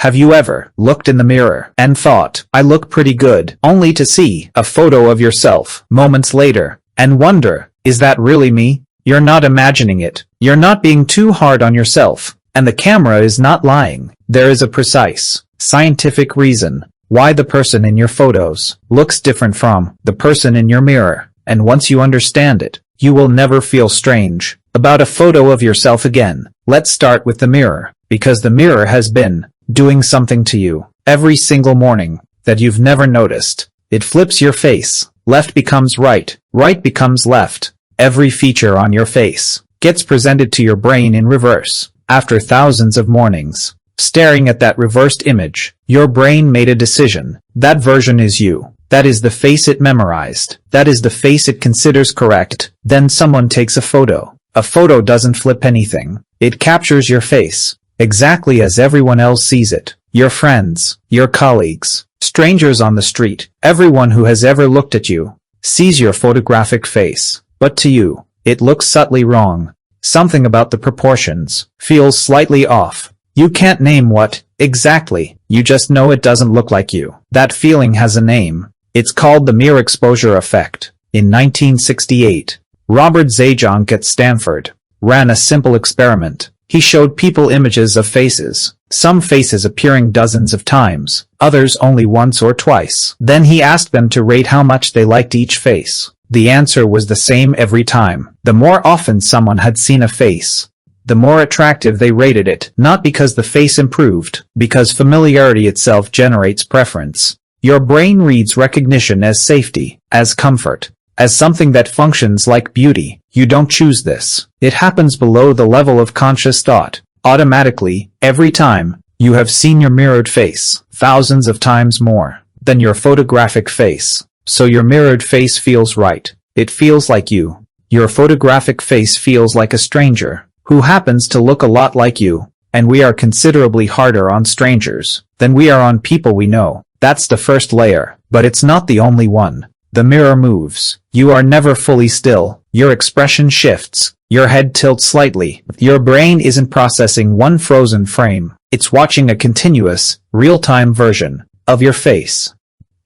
Have you ever looked in the mirror and thought, I look pretty good, only to see a photo of yourself moments later and wonder, is that really me? You're not imagining it. You're not being too hard on yourself, and the camera is not lying. There is a precise, scientific reason why the person in your photos looks different from the person in your mirror, and once you understand it, you will never feel strange about a photo of yourself again. Let's start with the mirror, because the mirror has been doing something to you every single morning that you've never noticed. It flips your face. Left becomes right. Right becomes left. Every feature on your face gets presented to your brain in reverse. After thousands of mornings staring at that reversed image, your brain made a decision. That version is you. That is the face it memorized. That is the face it considers correct. Then someone takes a photo. A photo doesn't flip anything. It captures your face exactly as everyone else sees it. Your friends, your colleagues, strangers on the street, everyone who has ever looked at you sees your photographic face. But to you, it looks subtly wrong. Something about the proportions feels slightly off. You can't name what exactly. You just know it doesn't look like you. That feeling has a name. It's called the mirror exposure effect. In 1968, Robert Zajonc at Stanford ran a simple experiment. He showed people images of faces, some faces appearing dozens of times, others only once or twice. Then he asked them to rate how much they liked each face. The answer was the same every time. The more often someone had seen a face, the more attractive they rated it. Not because the face improved, because familiarity itself generates preference. Your brain reads recognition as safety, as comfort, as something that functions like beauty. You don't choose this. It happens below the level of conscious thought. Automatically, every time, you have seen your mirrored face thousands of times more than your photographic face. So your mirrored face feels right. It feels like you. Your photographic face feels like a stranger who happens to look a lot like you, and we are considerably harder on strangers than we are on people we know. That's the first layer, but it's not the only one. The mirror moves. You are never fully still. Your expression shifts. Your head tilts slightly. Your brain isn't processing one frozen frame. It's watching a continuous, real-time version of your face.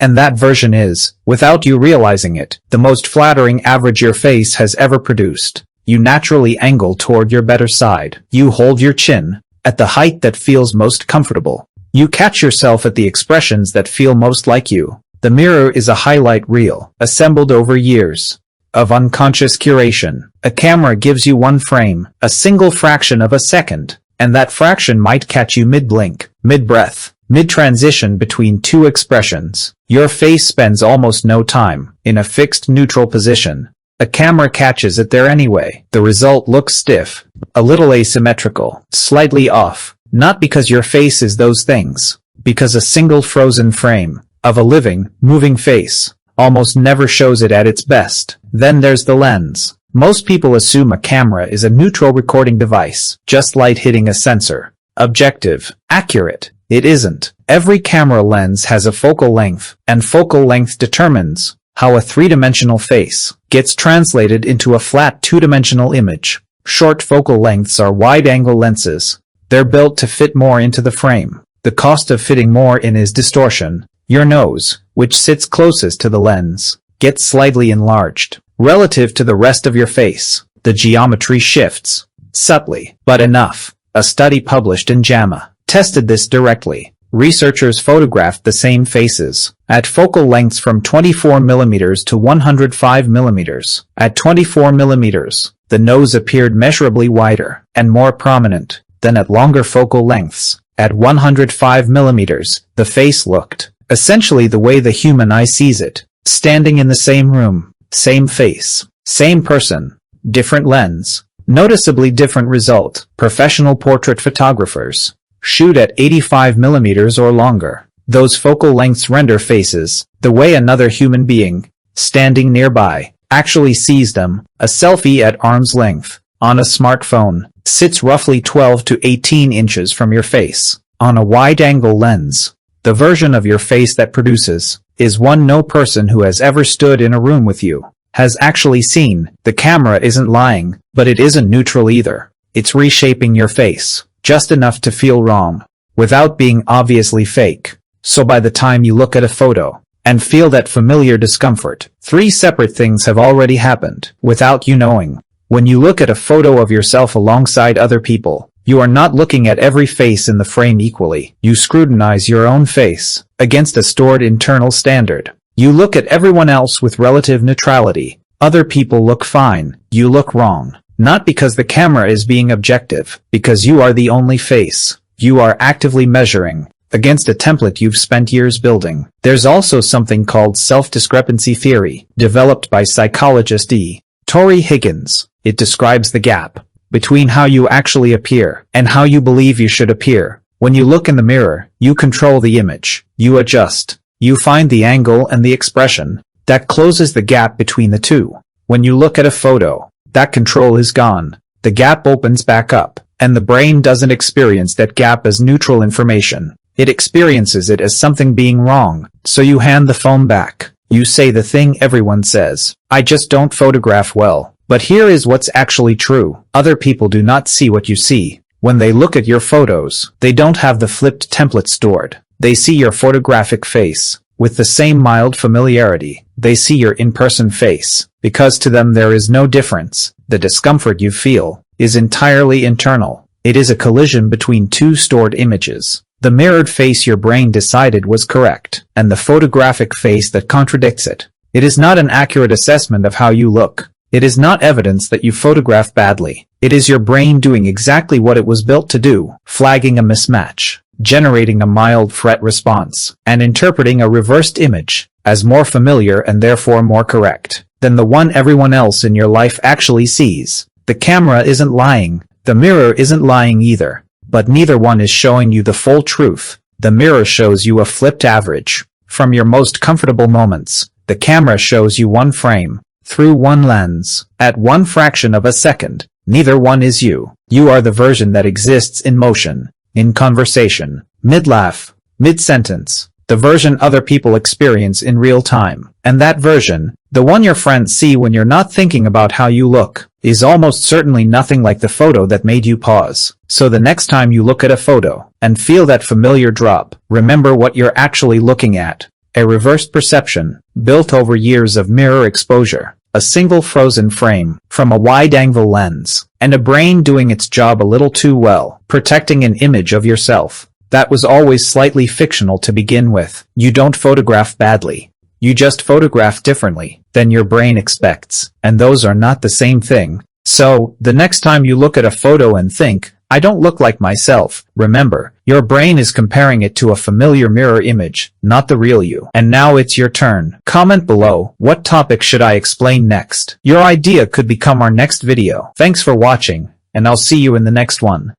And that version is, without you realizing it, the most flattering average your face has ever produced. You naturally angle toward your better side. You hold your chin at the height that feels most comfortable. You catch yourself at the expressions that feel most like you. The mirror is a highlight reel, assembled over years of unconscious curation. A camera gives you one frame, a single fraction of a second, and that fraction might catch you mid-blink, mid-breath, mid-transition between two expressions. Your face spends almost no time in a fixed neutral position. A camera catches it there anyway. The result looks stiff, a little asymmetrical, slightly off, not because your face is those things, because a single frozen frame of a living, moving face almost never shows it at its best. Then there's the lens. Most people assume a camera is a neutral recording device, just light hitting a sensor. Objective, accurate. It isn't. Every camera lens has a focal length, and focal length determines how a three-dimensional face gets translated into a flat two-dimensional image. Short focal lengths are wide-angle lenses. They're built to fit more into the frame. The cost of fitting more in is distortion. Your nose, which sits closest to the lens, gets slightly enlarged. Relative to the rest of your face, the geometry shifts. Subtly, but enough. A study published in JAMA tested this directly. Researchers photographed the same faces at focal lengths from 24 mm to 105 mm. At 24 mm, the nose appeared measurably wider and more prominent than at longer focal lengths. At 105 mm, the face looked essentially the way the human eye sees it, standing in the same room, same face, same person, different lens, noticeably different result. Professional portrait photographers shoot at 85 mm or longer. Those focal lengths render faces the way another human being, standing nearby, actually sees them. A selfie at arm's length on a smartphone sits roughly 12 to 18 inches from your face. On a wide-angle lens, the version of your face that produces is one no person who has ever stood in a room with you has actually seen. The camera isn't lying, but it isn't neutral either. It's reshaping your face, just enough to feel wrong. without being obviously fake. So by the time you look at a photo and feel that familiar discomfort, 3 separate things have already happened without you knowing. When you look at a photo of yourself alongside other people, you are not looking at every face in the frame equally. You scrutinize your own face against a stored internal standard. You look at everyone else with relative neutrality. Other people look fine, you look wrong. Not because the camera is being objective, because you are the only face. You are actively measuring against a template you've spent years building. There's also something called self-discrepancy theory, developed by psychologist E. Torrey Higgins. It describes the gap between how you actually appear and how you believe you should appear. When you look in the mirror, you control the image. You adjust. You find the angle and the expression that closes the gap between the two. When you look at a photo, that control is gone. The gap opens back up, and the brain doesn't experience that gap as neutral information. It experiences it as something being wrong. So you hand the phone back. You say the thing everyone says, I just don't photograph well. But here is what's actually true. Other people do not see what you see. When they look at your photos, they don't have the flipped template stored. They see your photographic face. With the same mild familiarity, they see your in-person face. Because to them there is no difference. The discomfort you feel is entirely internal. It is a collision between 2 stored images. The mirrored face your brain decided was correct, and the photographic face that contradicts it. It is not an accurate assessment of how you look. It is not evidence that you photograph badly. It is your brain doing exactly what it was built to do, flagging a mismatch, generating a mild fret response, and interpreting a reversed image as more familiar and therefore more correct than the one everyone else in your life actually sees. The camera isn't lying. The mirror isn't lying either. But neither one is showing you the full truth. The mirror shows you a flipped average from your most comfortable moments. The camera shows you one frame, through one lens, at one fraction of a second. Neither one is you. You are the version that exists in motion, in conversation, mid-laugh, mid-sentence, the version other people experience in real time. And that version, the one your friends see when you're not thinking about how you look, is almost certainly nothing like the photo that made you pause. So the next time you look at a photo and feel that familiar drop, remember what you're actually looking at. A reversed perception, built over years of mirror exposure. A single frozen frame from a wide-angle lens, and a brain doing its job a little too well, protecting an image of yourself that was always slightly fictional to begin with. You don't photograph badly. You just photograph differently than your brain expects, and those are not the same thing. So, the next time you look at a photo and think, I don't look like myself, remember, your brain is comparing it to a familiar mirror image, not the real you. And now it's your turn. Comment below, what topic should I explain next? Your idea could become our next video. Thanks for watching, and I'll see you in the next one.